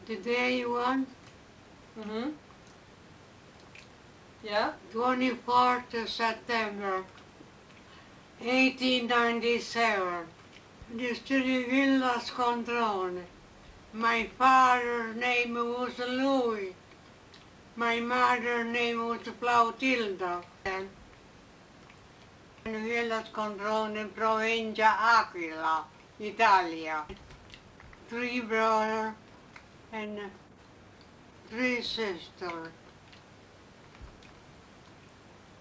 Today one, Yeah? 24th of September, 1897. This to the Villas Controne. My father's name was Louis. My mother's name was Flautilda. And Villas Controne, Provincia Aquila, Italia. 3 brothers and 3 sisters.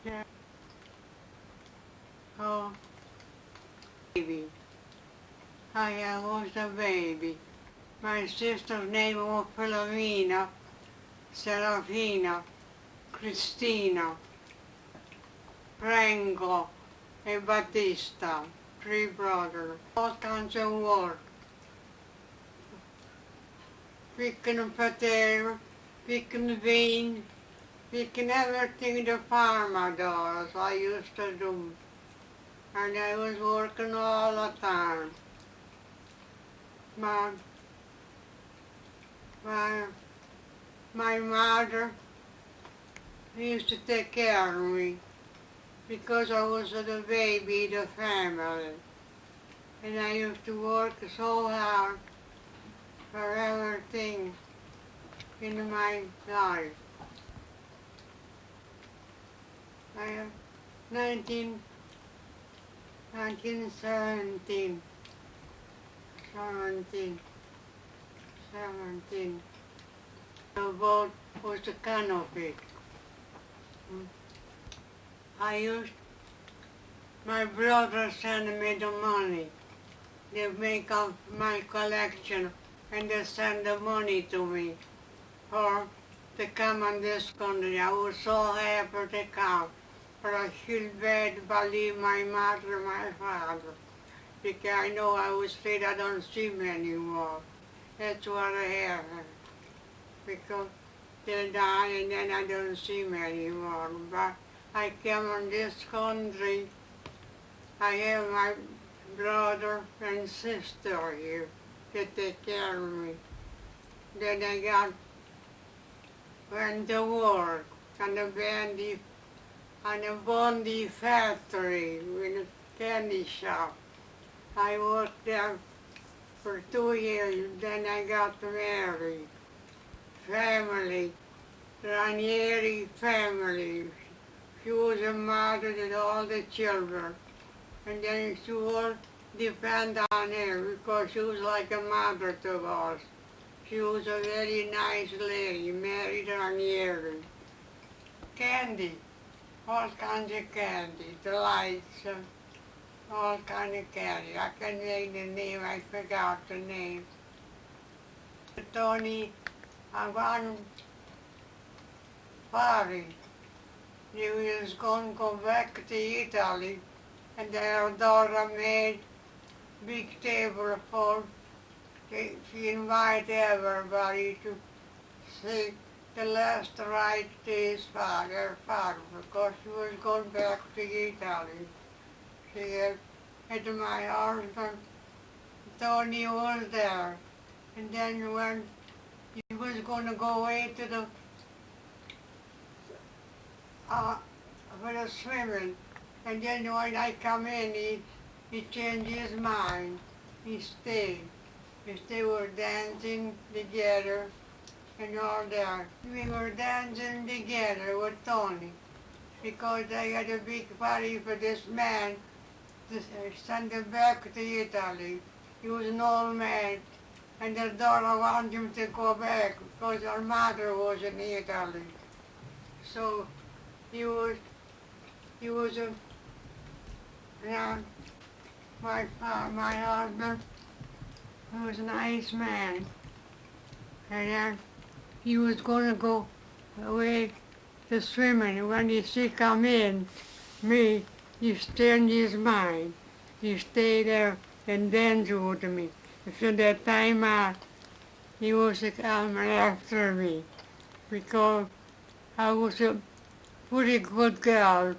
Yeah. Oh, baby. I was a baby. My sister's name was Flavia, Serafina, Cristina, Franco, and Battista. 3 brothers. All kinds of work. Picking potato, picking beans, picking everything the farmer does, I used to do. And I was working all the time. My mother used to take care of me because I was the baby of the family. And I used to work so hard for everything in my life. I am 1917. The boat was a canopy. My brother sent me the money. They make up my collection and they send the money to me for to come in this country. I was so happy to come, but I feel bad believe my mother and my father, because I know I was afraid I don't see them anymore. That's what I have, because they die and then I don't see them anymore. But I came in this country. I have my brother and sister here to take care of me. Then I went to work on the Bondi factory in a candy shop. I worked there for 2 years, then I got married. Family, Ranieri family. She was a mother to all the children. And then she would depend on her because she was like a mother to us. She was a very nice lady, married Ranieri. Candy, all kinds of candy, delights, all kinds of candy. I can name the name, I forgot the name. Tony, I won party. He was going to go back to Italy, and their daughter made big table for. She invited everybody to see the last rite to his father, because she was going back to Italy. She had my husband, Tony was there. And then when he was going to go away to the for the swimming, and then when I come in, he changed his mind. He stayed. They were dancing together and all that. We were dancing together with Tony because they had a big party for this man to send him back to Italy. He was an old man, and their daughter wanted him to go back because her mother was in Italy. So he was my husband. He was a nice man, and then he was going to go away to swimming. When he see come in, he changed his mind. He stayed there and danced with me. So that time he was coming after me because I was a pretty good girl.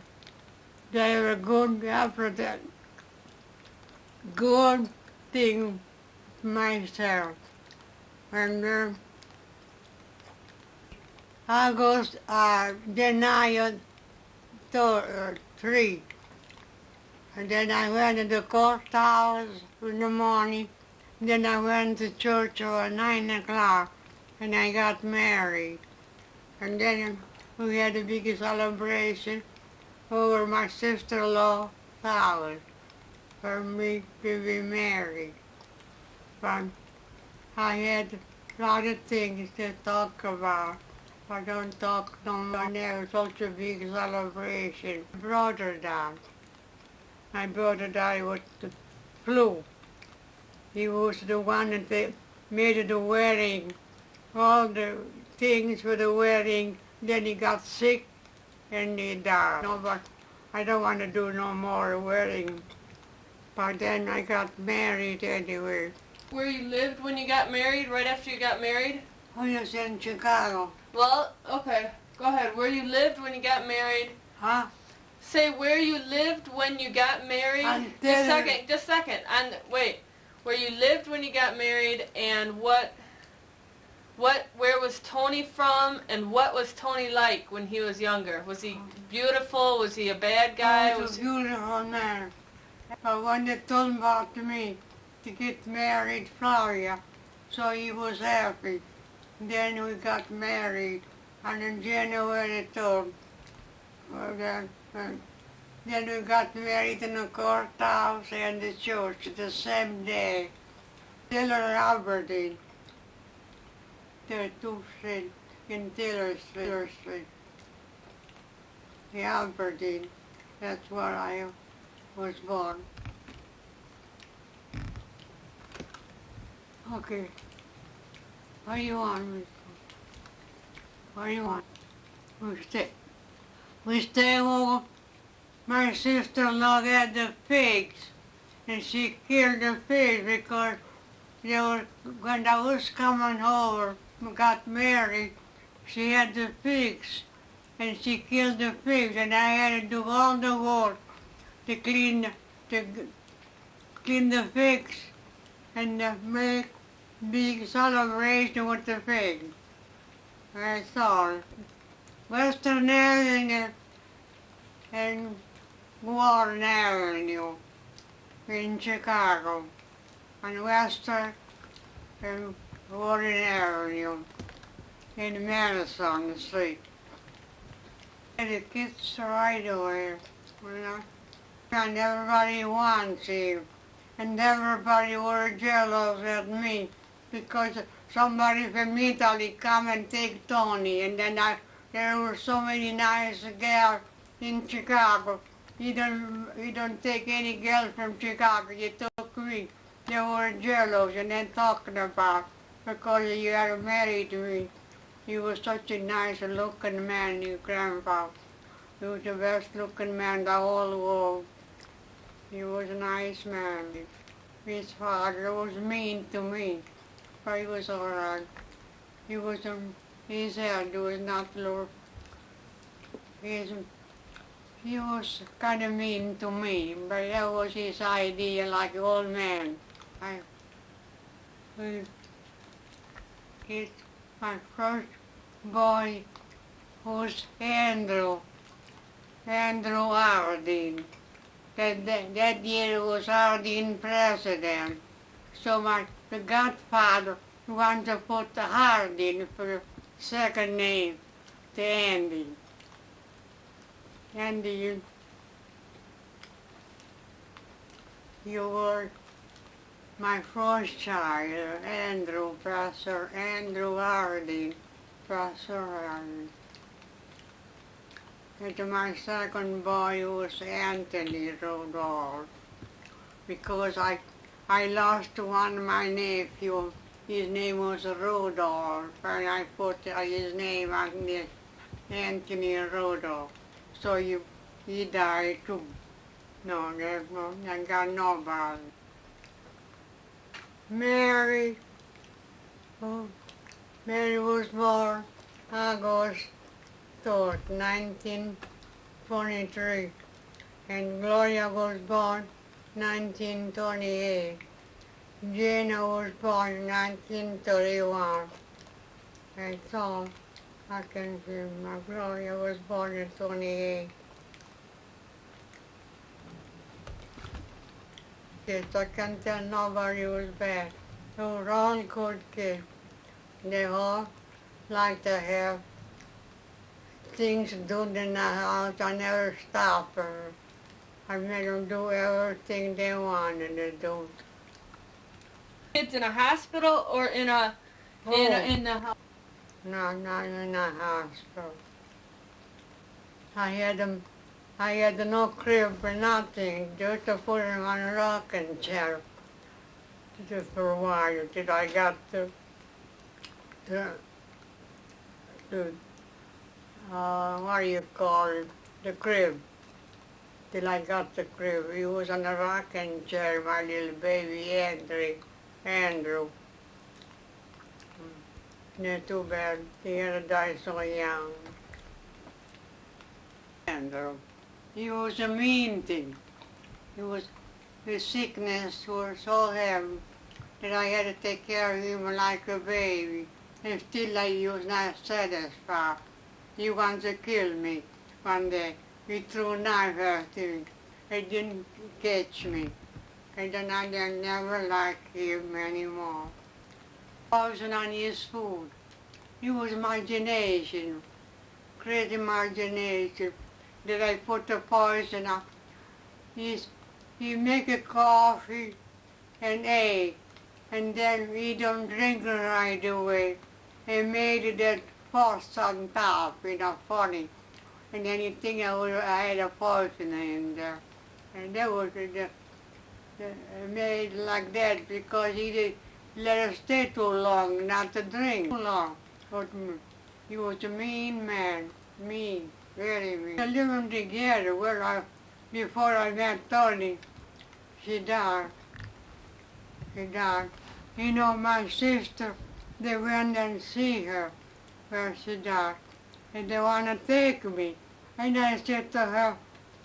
They were good after that. Good thing myself. And August, July 3. And then I went to the courthouse in the morning. Then I went to church at 9 o'clock, and I got married. And then we had a big celebration over my sister-in-law's house for me to be married. But I had a lot of things to talk about. I don't talk no more. There was such a big celebration. My brother died. My brother died with the flu. He was the one that made the wedding, all the things for the wedding. Then he got sick and he died. No, but I don't want to do no more wedding. But then I got married anyway. Where you lived when you got married, right after you got married? I was in Chicago. Well, okay, go ahead. Where you lived when you got married? Huh? Say where you lived when you got married. Just a second. And wait, where you lived when you got married, and where was Tony from, and what was Tony like when he was younger? Was he beautiful? Was he a bad guy? He was a beautiful man. But when they told him about me to get married, Flavia, so he was happy. Then we got married, and in January 3rd, then we got married in the courthouse and the church the same day. Taylor Aberdeen. There are 2 streets in Taylor Street. The Aberdeen, that's where I was born. Okay. What do you want me to? What do you want? We stay over. My sister-in-law had the pigs, and she killed the pigs because when I was coming over, we got married, she had the pigs, and she killed the pigs, and I had to do all the work to clean the pigs and make big celebration with the pig. That's all. Western Avenue and Warren Avenue in Chicago, and Western and Warren Avenue in Madison Street. And the kids right away, and everybody wants him, and everybody were jealous at me because somebody from Italy come and take Tony, and then there were so many nice girls in Chicago. You don't take any girl from Chicago, you took me. They were jealous and then talking about because you are married to me. You were such a nice looking man, your grandpa. He was the best looking man in the whole world. He was a nice man. His father was mean to me, but he was all right. He was, his head was not low. He was kind of mean to me, but that was his idea, like an old man. My first boy was Andrew Harding. That year was Harding president. So the godfather wanted to put the Harding for the second name to Andy. Andy, you were my first child, Professor Andrew Harding, Professor Harding. And my second boy was Anthony Rodolph, because I lost one of my nephew. His name was Rodolph, and I put his name on this, Anthony Rodolph. So he died too. No, I got nobody. Mary was born August 3rd, 1923, and Gloria was born 1928. Gina was born 1931. That's all. I can see my Gloria was born in 28. Kids, I can't tell nobody was bad. They were all good kids. They all like to have things done in the house. I never stopped her. I made them do everything they wanted to do. Kids in a hospital or in a in the house? No, not in the hospital. I had no crib or nothing, just to put him on a rocking chair. Just for a while till I got the what do you call it, the crib. Till I got the crib. He was on a rocking chair, my little baby Andrew. Yeah, too bad. He had to die so young. Andrew. He was a mean thing. His sickness was so heavy that I had to take care of him like a baby. And still he was not satisfied. He wanted to kill me one day. He threw a knife at me. He didn't catch me. And then I never liked him anymore. Poison on his food. It was imagination, crazy imagination, that I put the poison up. He make a coffee and egg, and then he don't drink it right away. He made it that sauce on top, funny. And then you think I had a poison in there. And that was made like that because he did let us stay too long, not to drink too long. But he was a mean man, mean, very mean. We lived together. Before I met Tony, she died. You know, my sister, they went and see her where she died, and they want to take me. And I said to her,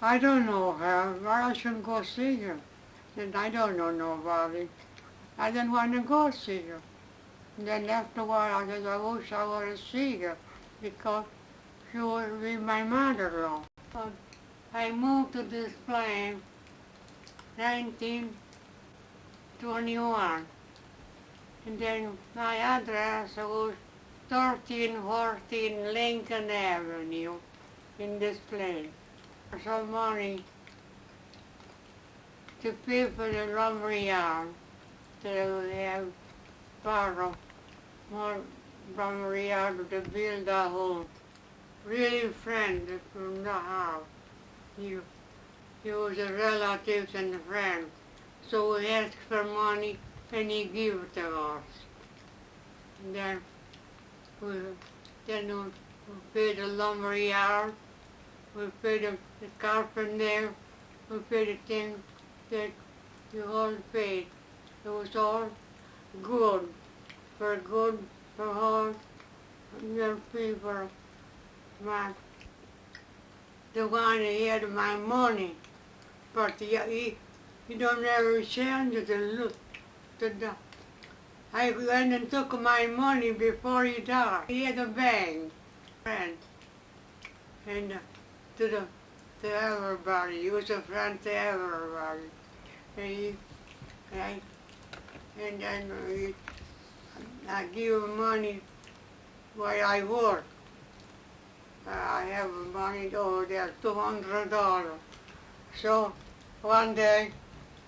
I don't know her, why I shouldn't go see her? And I don't know nobody. I didn't want to go see her. And then after a while I said, I wish I would to see her because she would be my mother-in-law. But I moved to this place 1921. And then my address was 1314 Lincoln Avenue in this place. For some money to pay for the lumber yard. They would have borrowed more lumber yard to build a home. Really friend from the house. He was a relative and a friend. So we asked for money and he gave it to us. And then we paid the lumber yard, we paid the carpenter, we paid the thing that we all paid. It was all good for all your people. The one he had my money, but he don't ever change it and look. I went and took my money before he died. He had a bank, friend, and to everybody. He was a friend to everybody. And then I give him money where I work. I have money over there, $200. So one day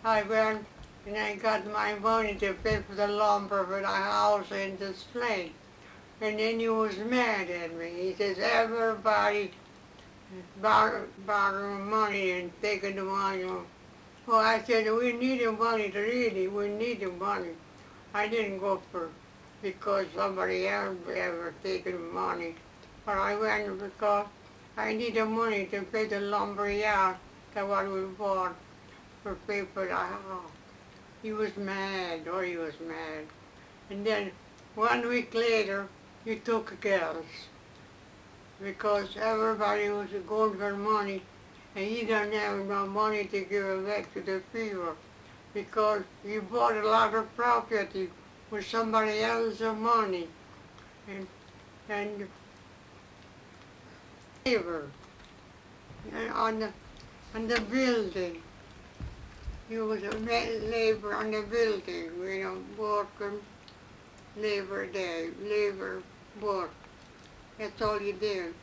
I went and I got my money to pay for the lumber for the house in this place. And then he was mad at me. He says, everybody borrowing money and taking the money. Well, I said, we need the money, really, we need the money. I didn't go for because somebody else ever taken money. But I went because I need the money to pay the lumber yard, that's what we bought for pay for the house. He was mad, he was mad. And then 1 week later, he took gas because everybody was going for money and he didn't have enough money to give it back to the people because he bought a lot of property with somebody else's money. And labor on the building. He was a labor on the building, working, labor day, labor work. That's all he did.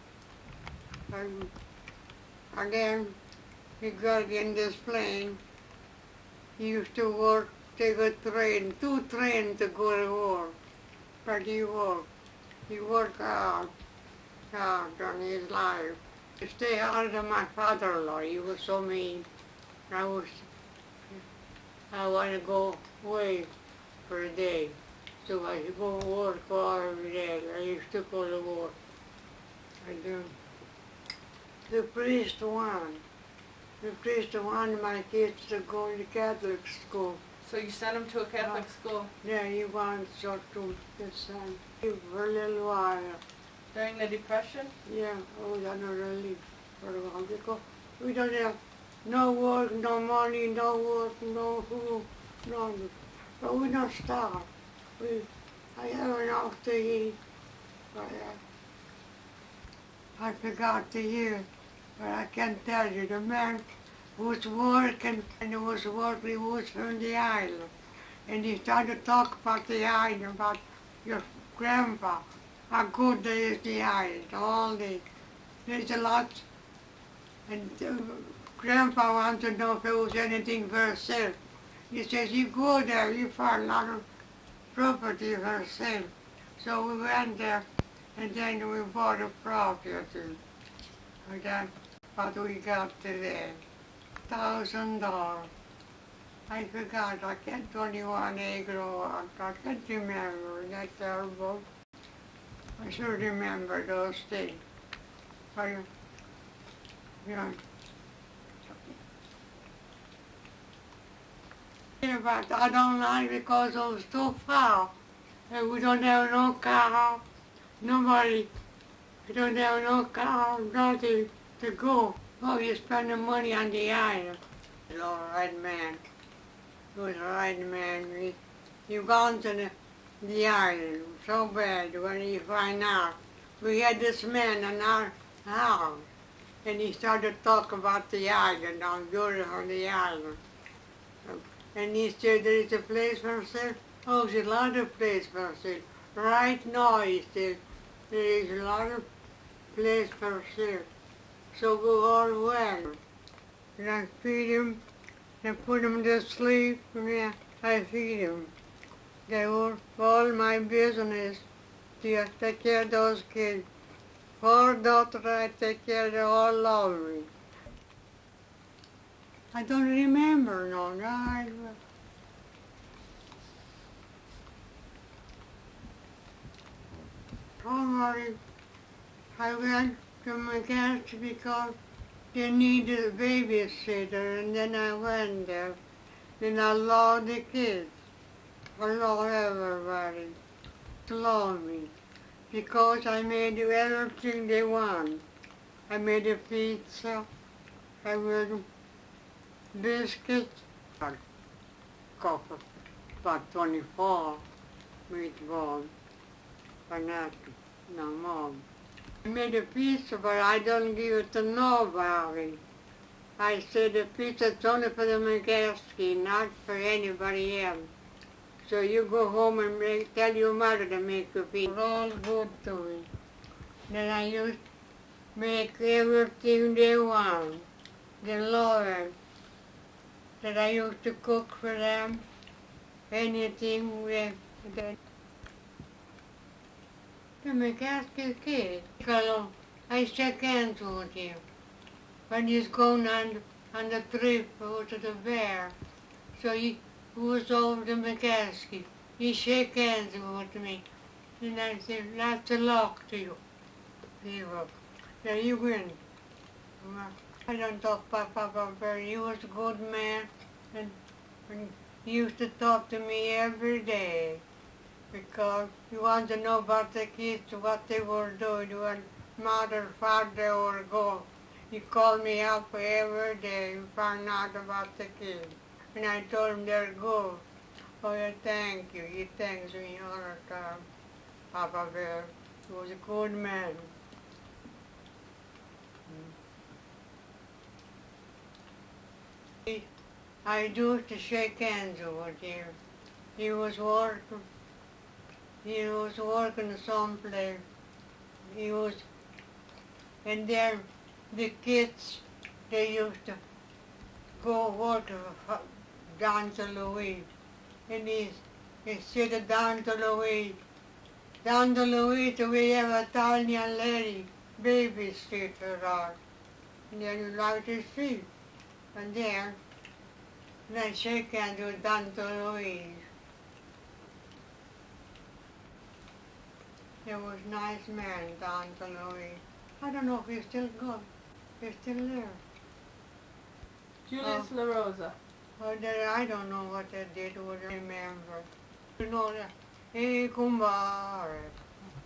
And then he got in this plane. He used to work, take a train, 2 trains to go to work. But he worked. He worked hard on his life. To stay out of my father-in-law, he was so mean. I want to go away for a day. So I used to go to work every day. I used to go to work. I do. The priest wanted my kids to go to Catholic school. So you sent him to a Catholic school? Yeah, he wanted to his son for a little while. During the Depression? Yeah, I was on a relief for a while because we don't have no work, no money, no work, no food, nothing. But we don't starve. I have enough to eat. But I forgot to hear, but I can tell you, the man was working, and he was from the island. And he started to talk about the island, about your grandpa, how good there is the island, all day. There's a lot, and Grandpa wanted to know if there was anything for sale. He says, you go there, you find a lot of property for sale. So we went there, and then we bought a property. And that's what we got today. $1,000. I forgot, I can't 21 acre or I can't remember, that's terrible. I should remember those things. But, but I don't like because it was too far. And we don't have no car, nobody. We don't have no car, nothing to go. Oh, you're spending money on the island. He's all right man. He was a right man. He gone to the island so bad when he find out. We had this man in our house, and he started to talk about the island, how beautiful the island. And he said, there is a place for sale. Oh, there's a lot of places for sale. Right now, he said, there is a lot of place for sale. So we all went. And I feed him, and put him to sleep, and I feed him. They were all my business to take care of those kids. 4 daughters I take care of, they all love me. I don't remember no. Normally, I went to my guest because they needed a babysitter, and then I went there. Then I loved the kids. I love everybody to love me because I made everything they want. I made a pizza, I made biscuits, I cooked about 24 meatballs, and that, no more. I made a pizza, but I don't give it to nobody. I said the pizza's only for the McGasky, not for anybody else. So you go home and tell your mother to make the pizza. It's all good to me. Then I used to make everything they want. They love it. That I used to cook for them. Anything with the McGasky kid. I shake hands with him. When he's going on the trip to the bear. So he was over to McGasky. He shake hands with me. And I said, lots of luck to you. He was. Now you win. I don't talk about Papa Bear. He was a good man. And he used to talk to me every day. Because he wanted to know about the kids, what they were doing, when mother, father were gone. He called me up every day and found out about the kids. And I told him they're good. Oh, yeah, thank you. He thanks me all the time. Papa Bear. He was a good man. I used to shake hands over there. He was working. He was working someplace. He was, and then the kids, they used to go work down to Louis. And he said down to Louis. Down to Louis, we have a Italian lady, babysitter out. And then you like to see. And then I shake hands with down to Louis. There was a nice man down to Louis. I don't know if he's still good. He's still there. Julius La Rosa. Oh, I don't know what they did, would remember. You know that, e compare,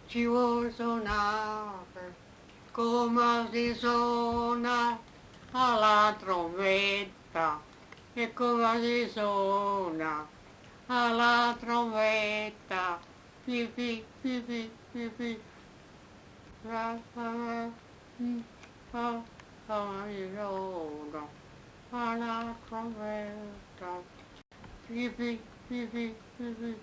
ci vuol suonare, come si suona alla trombetta, e come si suona alla trombetta, pi pi pi pi pi pi, la la la, come si suona alla trombetta, pi pi pi pi pi pi,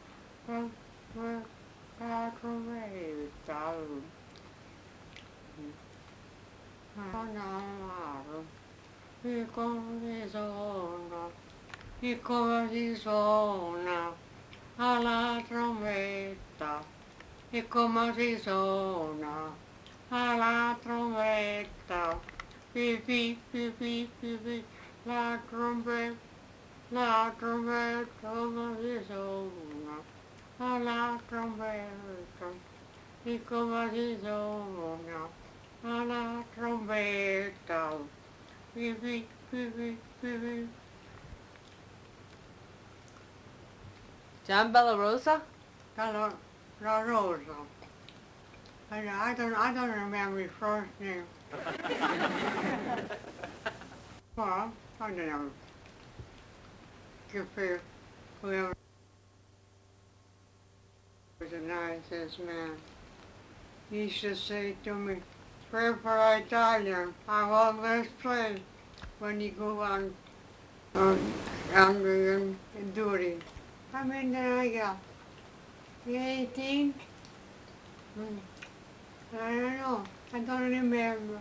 la trombetta. E come si suona alla trombetta, e come si suona alla trombetta, pi pi pi pi pi pi, la trombetta, come si suona alla trombetta, e come si suona alla trombetta, pi pi pi pi pi pi. John Bella Rosa? La Rosa. I don't remember his first name. Well, I don't know. Give whoever was the nicest man. He used to say to me, pray for Italian. I always pray when you go on hungry and duty. How many did I got? 18? I don't know. I don't remember.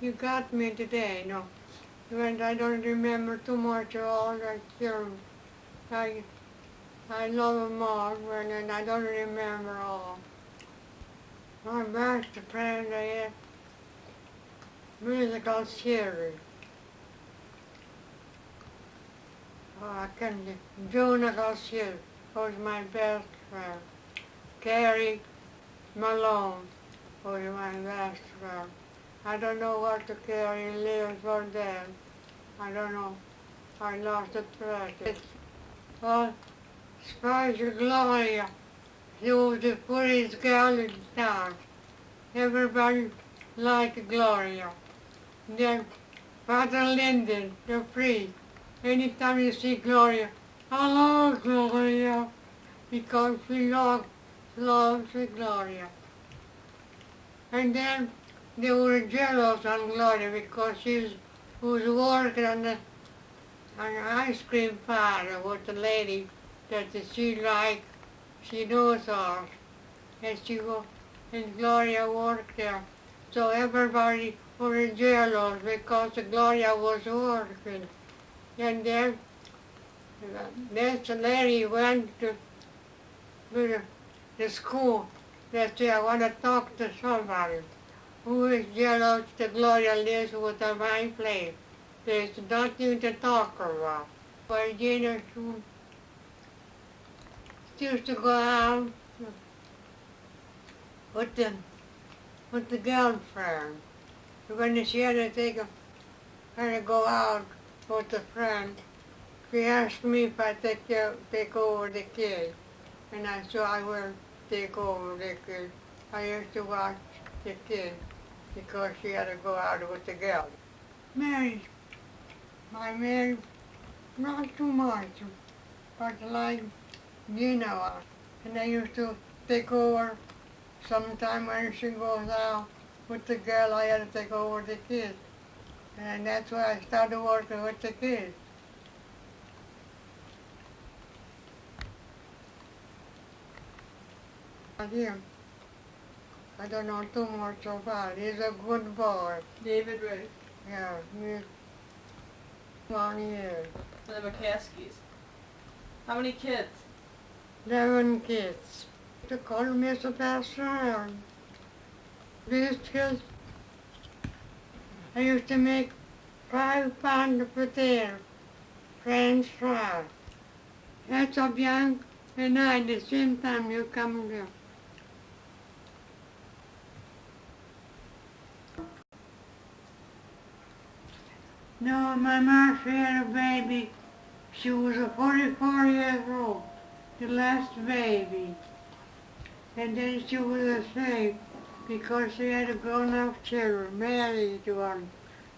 You got me today, no. When I don't remember too much of all that film. I love them all, and I don't remember all. My best friend, I had musical series. I can Jonah Garcia was my best friend. Carrie Malone was my best friend. I don't know what to Carrie lives or dead. I don't know. I lost the thread. Oh, Spicer Gloria. She was the prettiest girl in town. Everybody liked Gloria. Then Father Linden, the priest. Anytime you see Gloria, hello Gloria, because she loves Gloria. And then they were jealous on Gloria because she was working on an ice cream parlor with the lady that she liked, she knows her, and Gloria worked there. So everybody was jealous because Gloria was working. And then this lady went to the school. They said, I want to talk to somebody who is jealous that Gloria lives with my place. There's nothing to talk about. But Gina, she used to go out with the girlfriend. When she had to go out with a friend, she asked me if I take over the kids, and I said I will take over the kids. I used to watch the kids because she had to go out with the girls. Married, I married not too much, but like and I used to take over sometime when she goes out with the girl. I had to take over the kids. And that's why I started working with the kids. Him, I don't know too much about. He's a good boy. David Ray. Yeah, he's 1 year. The McCaskies. How many kids? 11 kids. To call Mr. Passarelli. These kids, I used to make 5 pounds of potato, French fries. That's up young and I, the same time you come here. No, my mom, she had a baby. She was a 44 years old, the last baby. And then she was ashamed because she had a grown-up children, married one,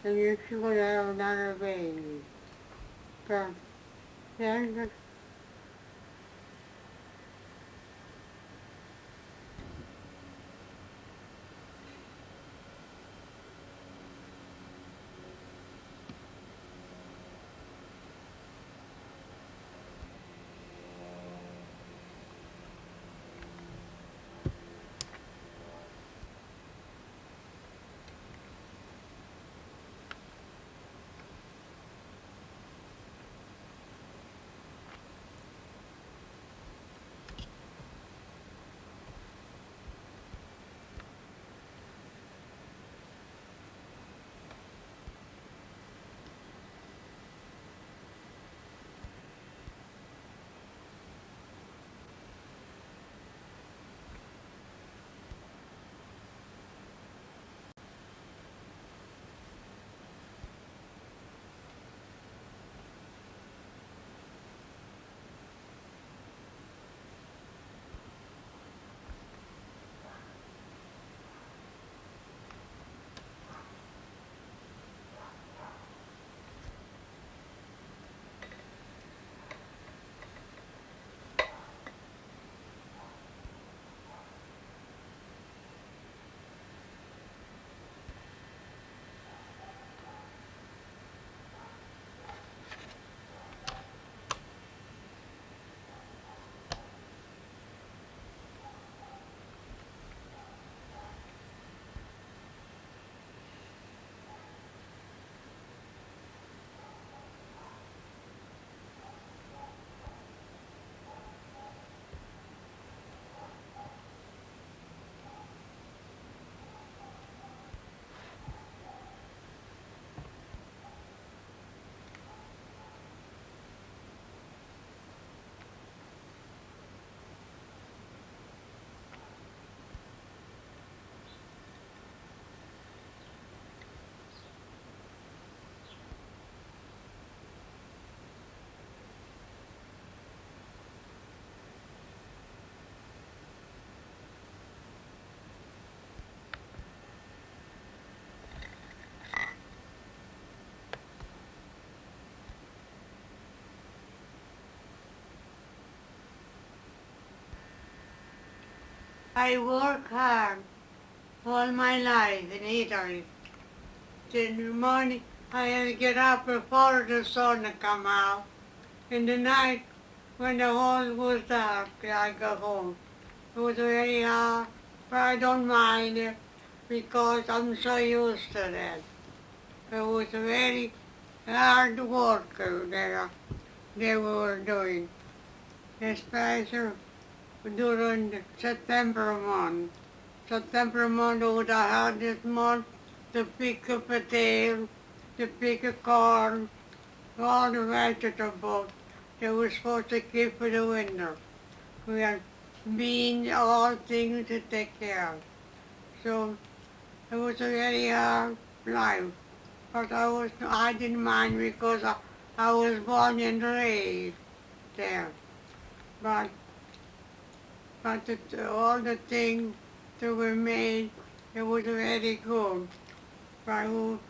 and if she would have another baby. But then I work hard all my life in Italy. In the morning, I had to get up before the sun come out. In the night, when the whole was dark, I go home. It was very hard, but I don't mind it because I'm so used to that. It was very hard work that they were doing, especially during the September month. September month was the hardest month to pick a potato, to pick a corn, all the vegetables they were supposed to keep for the winter. We had beans, all things to take care of. So it was a very hard life. But I didn't mind because I was born and raised there. But all the things that were made, it was very good. But who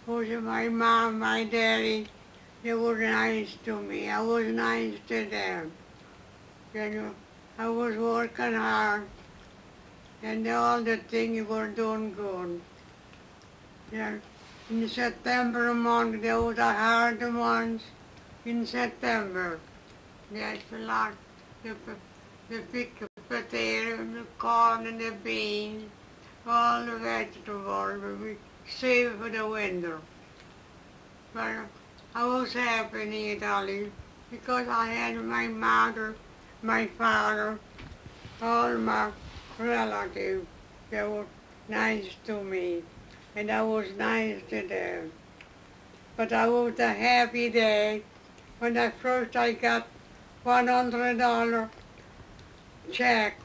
was my mom, my daddy, they were nice to me. I was nice to them. You know, I was working hard, and all the things were doing good. Yeah. In September month, there was a hard month in September. There's a lot. The pick the potato, the corn, and the beans, all the vegetables, but we save for the winter. But I was happy in Italy because I had my mother, my father, all my relatives. They were nice to me, and I was nice to them. But I was a happy day when I got $100 check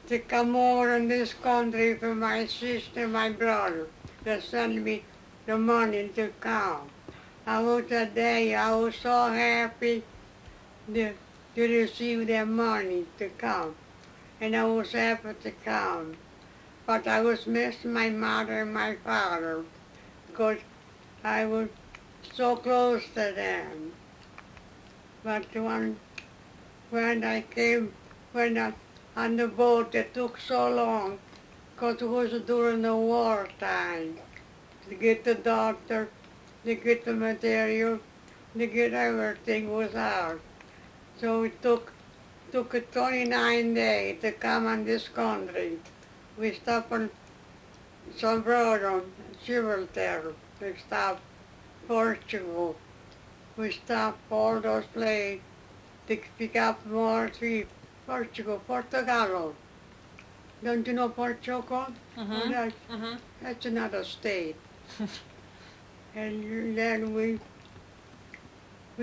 to come over in this country for my sister, my brother. They sent me the money to come. I was so happy to receive their money to come. And I was happy to come. But I was missing my mother and my father because I was so close to them. But when I came, on the boat, it took so long because it was during the war time to get the doctor, to get the material, to get everything was out. So it took 29 days to come on this country. We stopped on Sobrado, Gibraltar. We stopped Portugal. We stopped all those places to pick up more trips. Portugal. Don't you know Portugal? Mm-hmm. That's another state. And then we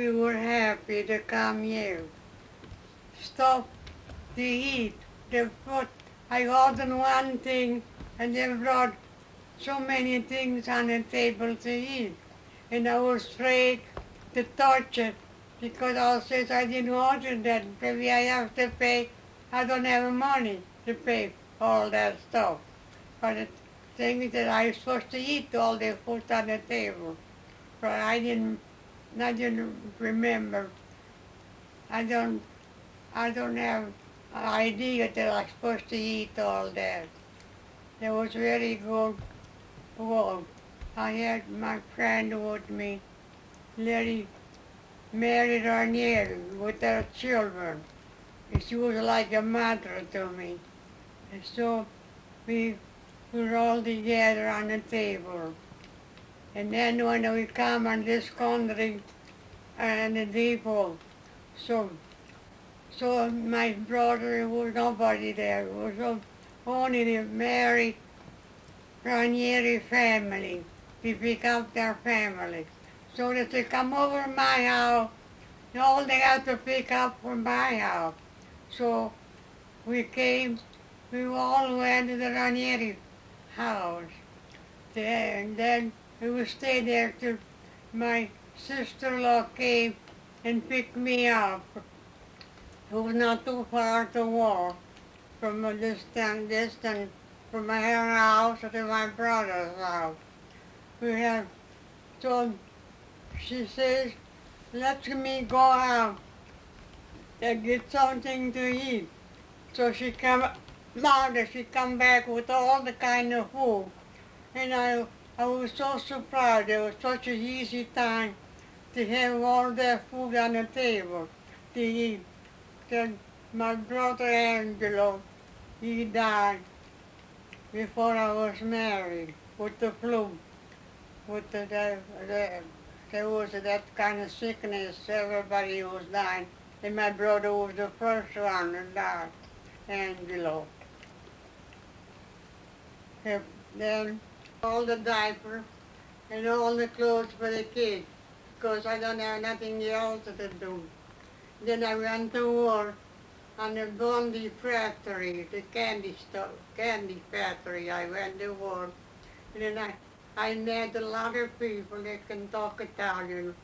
were happy to come here. Stop to eat. The food. I ordered one thing and they brought so many things on the table to eat. And I was afraid to touch it because I said I didn't order that. Maybe I have to pay. I don't have money to pay all that stuff. But the thing is that I was supposed to eat all the food on the table. But I didn't remember. I don't have an idea that I was supposed to eat all that. It was very good. Well, I had my friend with me, Lady Mary Ranieri, with her children. And she was like a mother to me. And so we were all together on the table. And then when we come on this country and the depot, so my brother, there was nobody there. It was only the Mary Ranieri family. We pick up their family. So that they come over my house, all they have to pick up from my house. So we all went to the Ranieri house. And then we would stay there till my sister-in-law came and picked me up. It was not too far to walk from a distance from my house to my brother's house. So she says, let me go out and get something to eat. So she come back with all the kind of food. And I was so surprised. It was such an easy time to have all that food on the table to eat. Then my brother Angelo, he died before I was married with the flu. With there was that kind of sickness, everybody was dying. And my brother was the first one to die, Angelo. Then all the diapers and all the clothes for the kids, because I don't have nothing else to do. Then I went to work on the Bondi factory, the candy factory. I went to work. And then I met a lot of people that can talk Italian.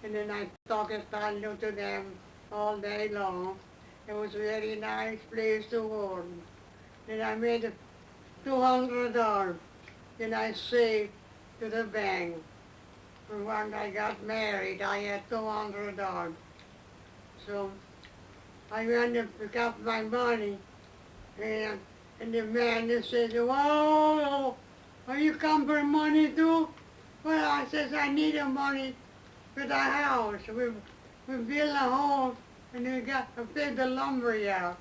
And then I talk Italian to them all day long. It was a very nice place to work. Then I made $200. Then I saved to the bank. And when I got married, I had $200. So I went to pick up my money, and the man said, "Whoa, are you come for money too?" Well, I says, I need the money for the house. We built a home and we got to pay the lumber yard.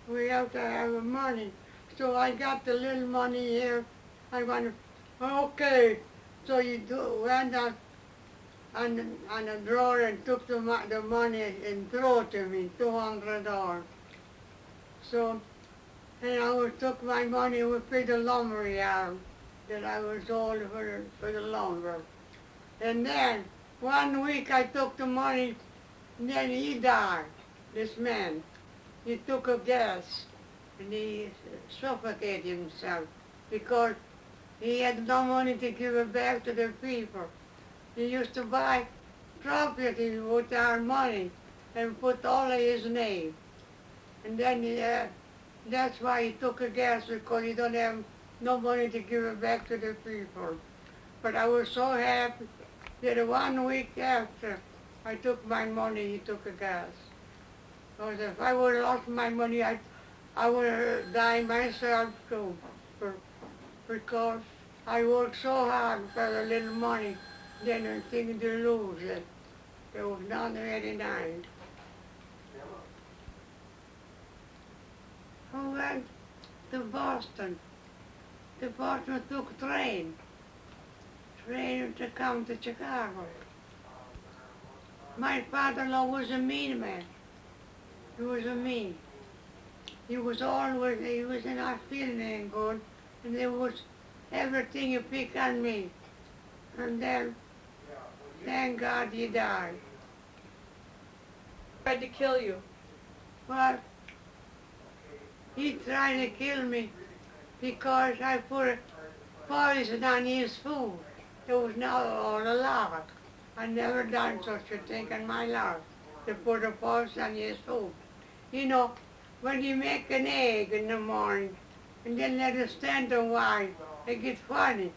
We have to have the money. So I got the little money here. I went, okay. So you went on the drawer and took the money and threw it to me, $200. So, and I took my money and we paid the lumber yard that I was owed for the lumber. And then, 1 week I took the money, and then he died, this man. He took a gas, and he suffocated himself, because he had no money to give it back to the people. He used to buy property with our money, and put all of his name. And then that's why he took a gas, because he don't have no money to give it back to the people. But I was so happy that 1 week after I took my money, he took a gas. Because if I would have lost my money, I would have died myself too. Because I worked so hard for the little money, then I think to lose it. It was not very nice. I went to Boston. To Boston took train to come to Chicago. My father-in-law was a mean man. He was a mean. He was not feeling good, and there was everything he picked on me. And then, thank God he died. Tried to kill you. But he tried to kill me because I put poison on his food. It was not all a lie. I never done such a thing in my life, to put a poison on his food. You know, when you make an egg in the morning and then let it stand a while, it gets funny,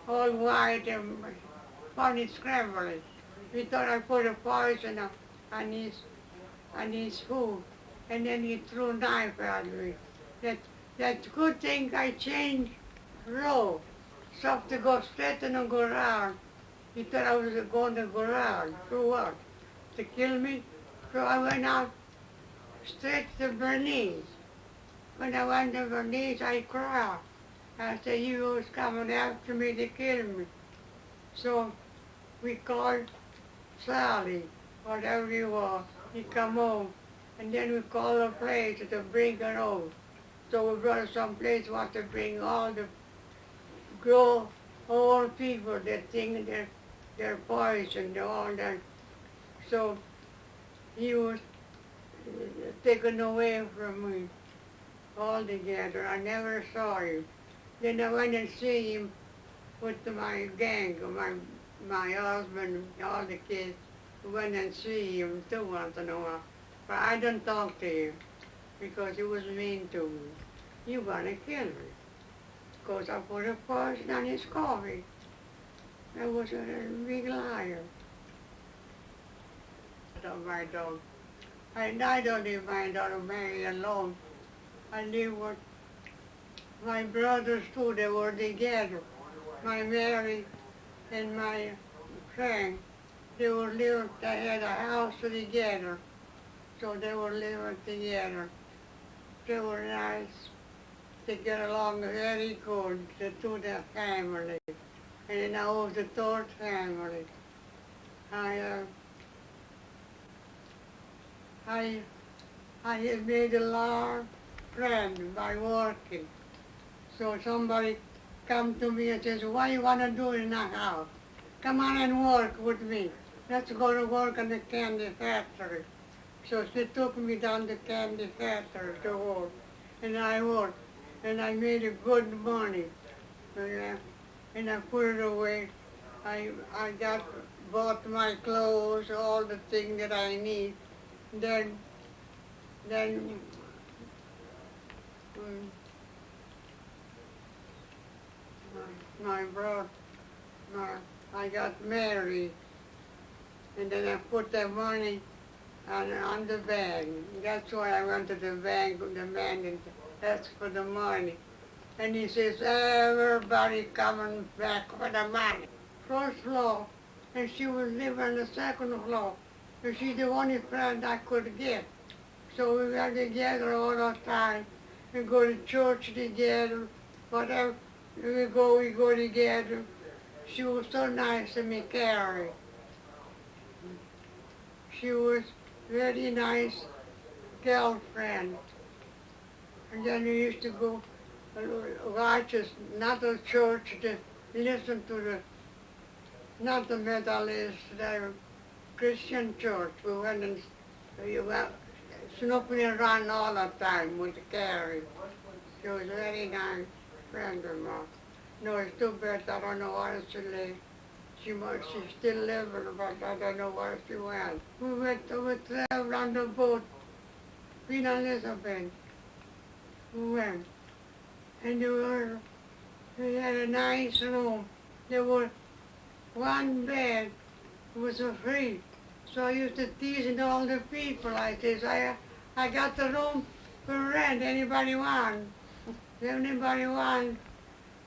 all white and funny scrambling. He thought I put a poison on his food, and then he threw a knife at me. That's a good thing I changed road, stuff to go straight and go around. He thought I was going to go around. For what? To kill me? So I went out straight to Bernice. When I went to Bernice, I cried. I said, he was coming after me to kill me. So we called Sally, whatever he was. He come home. And then we called a place to bring her home. So we brought her someplace what to bring all the old people that think they're poisoned, all that. So he was taken away from me altogether. I never saw him. Then I went and see him with my gang, my husband, all the kids. We went and see him too once in a while. But I didn't talk to him because he was mean to me. You want to kill me because I put a poison on his coffee. I was a big liar. My dog. I don't leave my daughter Mary alone. I live with my brothers too. They were together. My Mary and my Frank, they were living. They had a house together, so they were living together. They were nice. They get along very good, the two family. And then I was the third family. I had made a lot of friends by working. So somebody come to me and says, what do you want to do in the house? Come on and work with me. Let's go to work in the candy factory. So she took me down to the candy factory to work. And I worked. And I made a good money. And I put it away. I bought my clothes, all the things that I need. Then I got married, and then I put the money on the bank. That's why I went to the bank, the man, and asked for the money. And he says, everybody coming back for the money. first floor, and she was living on the second floor. And she's the only friend I could get. So we were together all the time. We go to church together, whatever we go together. She was so nice to me, Carrie. She was very nice girlfriend. And then we used to go watch us, not the church, to listen to the, not the Methodist, the Christian church. We went and we were snooping around all the time with Carrie. She was a very nice friend of mine. No, it's too bad I don't know where she lives. She's still living, but I don't know where she went. We traveled on the boat, Queen Elizabeth. We went. And we had a nice room. There was one bed. It was free. So I used to tease all the people. I said, I got the room for rent. Anybody want? Anybody want?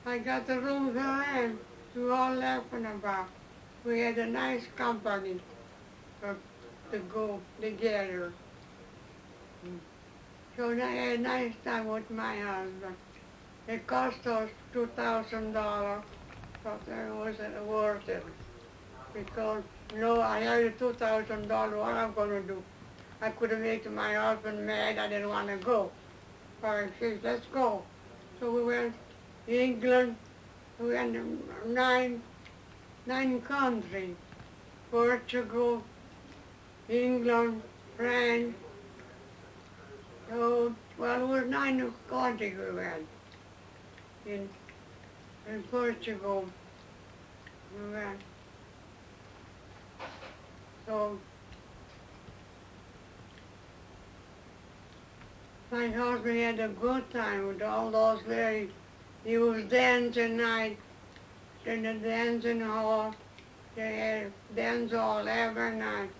I got the room for rent. We were all laughing about. We had a nice company to go together. So I had a nice time with my husband. It cost us $2,000, but it wasn't worth it. Because, I had $2,000, what I'm going to do? I could have made my husband mad, I didn't want to go. So I said, let's go. So we went to England, we went to nine countries: Portugal, England, France. So, well, it was 9 countries we went. In Portugal, we went. So, my husband had a good time with all those ladies. He was dancing night in the dancing hall. They had dance hall every night,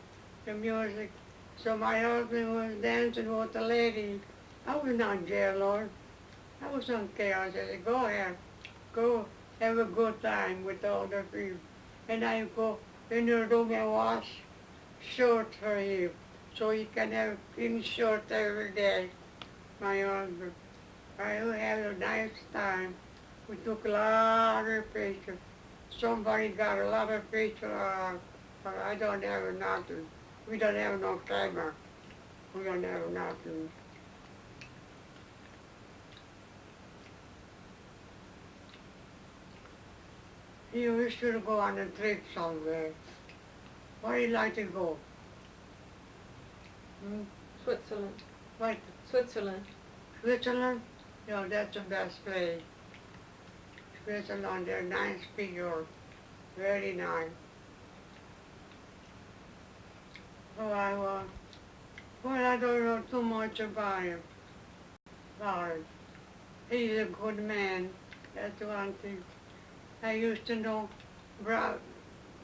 the music. So my husband was dancing with the ladies. I was not there, Lord. I was not care. I said, go ahead. Go have a good time with all the people. And I go in the room and wash shorts for him, so he can have clean shorts every day. My husband. I had a nice time. We took a lot of pictures. Somebody got a lot of pictures, but I don't have nothing. We don't have no camera. We don't have nothing. We should go on a trip somewhere. Where do you like to go? Switzerland. What? Switzerland. Switzerland? No, that's the best place. Switzerland, they're nice people. Very nice. So well, I don't know too much about him. Sorry. He's a good man. That's one thing. I used to know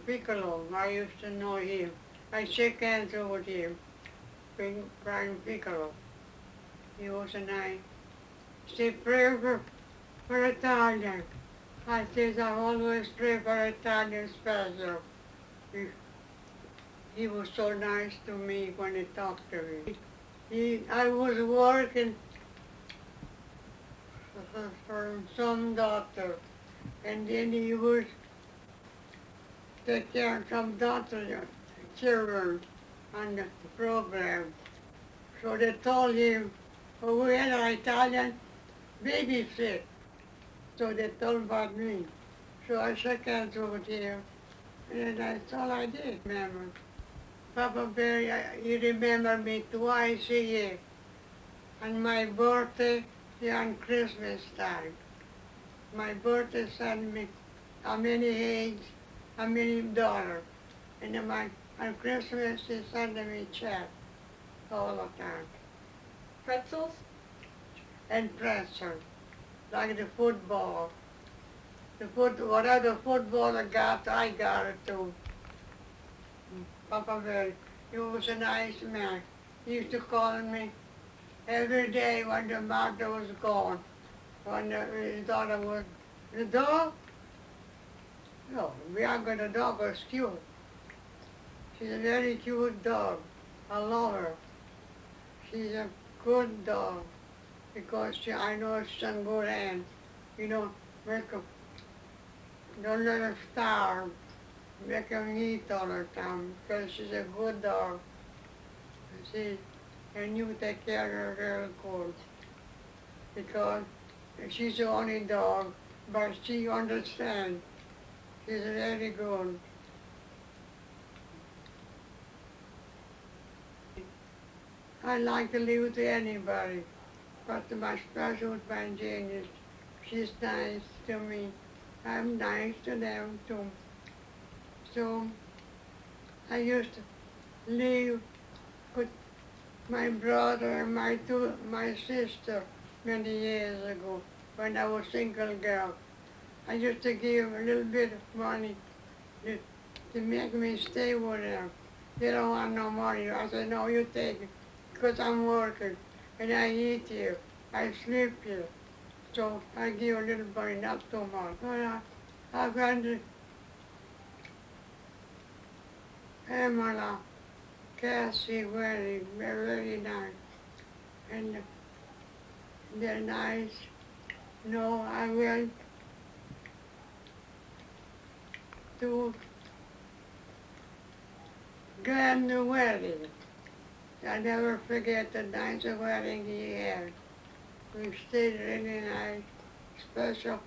Piccolo. I used to know him. I shake hands with him. Brian Piccolo. He was a nice. Say, pray for Italian. I says, I always pray for Italian special. He was so nice to me when he talked to me. I was working for some doctor, and then he was take care of some doctor children on the program. So they told him, oh, we had an Italian babysit. So they told about me. So I shook hands with him, and that's all I did, remember. Papa Bear, he remembered me twice a year. On my birthday and on Christmas time. My birthday sent me how many eggs, how many dollars. And then on Christmas he sent me a check all the time. Pretzels? And pretzels, like the football. Whatever the footballer got, I got it too. Papa Bear, he was a nice man. He used to call me every day when the mother was gone. When his daughter was, the dog? No, we are got a dog who's cute. She's a very cute dog. I love her. She's a good dog because I know she's in good hands. You know, make her, don't let her starve. Make her eat all the time because she's a good dog. See, and you take care of her real good because she's the only dog, but she understands. She's very good. I like to live with anybody, but my special friend Jane is, she's nice to me. I'm nice to them too. So I used to live with my brother and my sister many years ago when I was a single girl. I used to give a little bit of money to make me stay with them. They don't want no money. I said, no, you take it, because I'm working, and I eat here, I sleep here. So I give a little money, not too much. But I went to Pamela Cassie wedding, they're very nice. And they're nice. No, I went to grand wedding. I never forget the nice wedding he had. We stayed really nice, special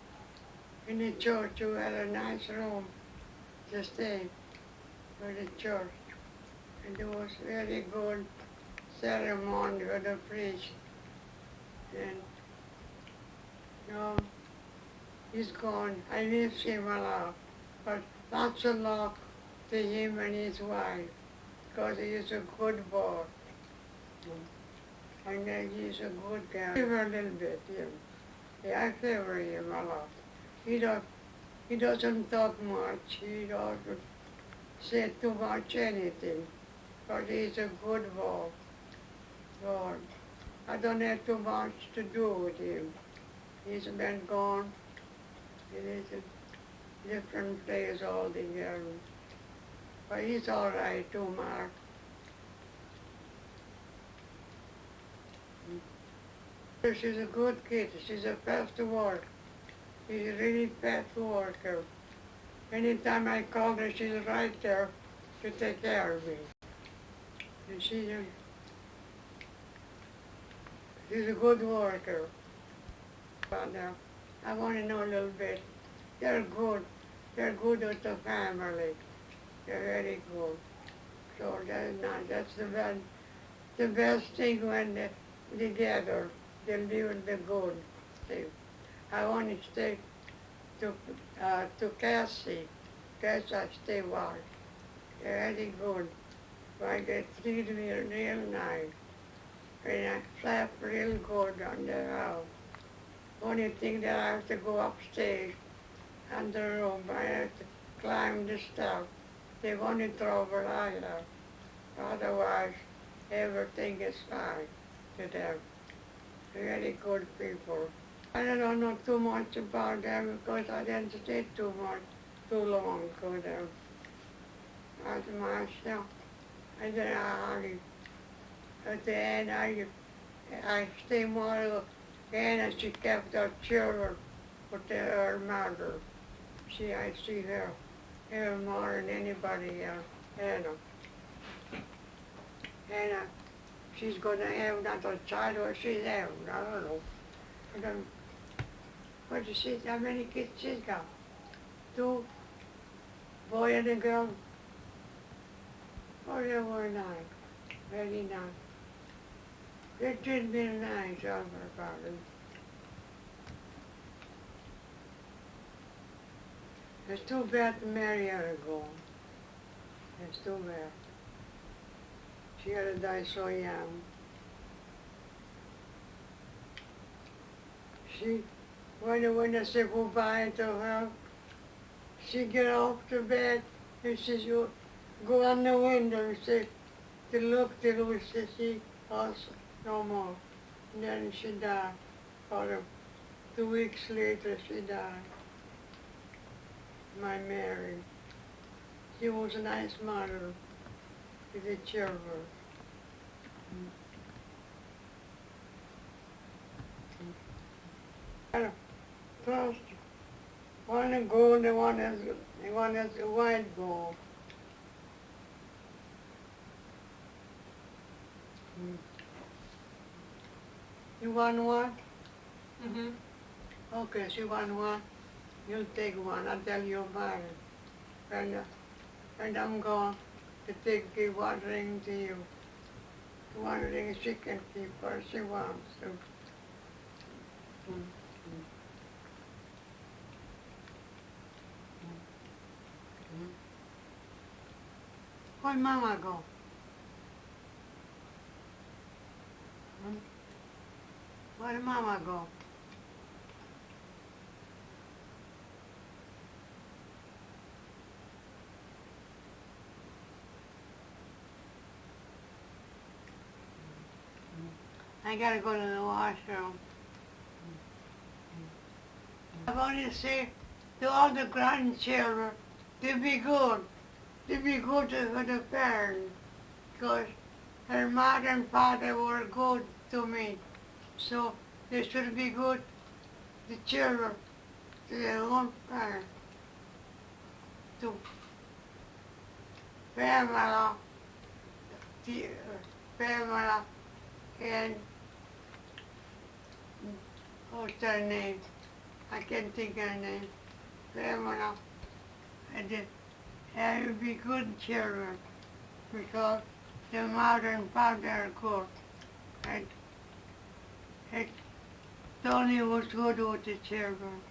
in the church. We had a nice room to stay for the church. And it was very good ceremony with the priest. And no, he's gone. I miss him a lot. But lots of luck to him and his wife, because he is a good boy. And he's a good guy. I favor a little bit, him. Yeah, I favor him a lot. He doesn't talk much. He doesn't say too much anything. But he's a good boy. Lord, I don't have too much to do with him. He's been gone. It is a different place altogether. But he's all right too, Mark. She's a good kid. She's a fast worker. She's a really fast worker. Anytime I call her, she's right there to take care of me. And she's a good worker. But I want to know a little bit. They're good. They're good with the family. They're very good. So that's nice. That's the best thing when they're together. They live in the good thing. I want to stay to Cassie. Cassie, I stay with. They're very good. So I get treated real nice. And I slept real good on the house. Only thing that I have to go upstairs and the room. I have to climb the steps. The only trouble I have. Otherwise, everything is fine to them. Very good people. I don't know too much about them because I didn't stay too long with them. As myself, I didn't hardly. At the end, I stay more with Anna. She kept her children with her mother. I see her more than anybody else. Anna, she's going to have another child, or she's having, I don't know. What does she, how many kids she's got? 2, boy and a girl. Oh, they were nice, very nice. They treated me nice, of her father. It's too bad to marry her ago. It's too bad. She had to die so young. When I said goodbye to her, she get off the bed and she go on the window and say, to look till we see us no more. And then she died. 2 weeks later, she died. my Mary. She was a nice mother with the children. First, one gold, the one is a white gold. You want one? Mm-hmm. Okay, so you want one? You take one. I'll tell you about it. And I'm going to give one ring to you. One ring she can keep her she wants to. Where Mama go? Where did Mama go? I gotta go to the washroom. I want to say to all the grandchildren to be good. To be good to the parents. Because her mother and father were good to me. So they should be good to children, to their own parents. To Pamela, Pamela, and what's her name? I can't think her name. Pamela. And they will be good children because their mother and father are good. And Tony was good with the children.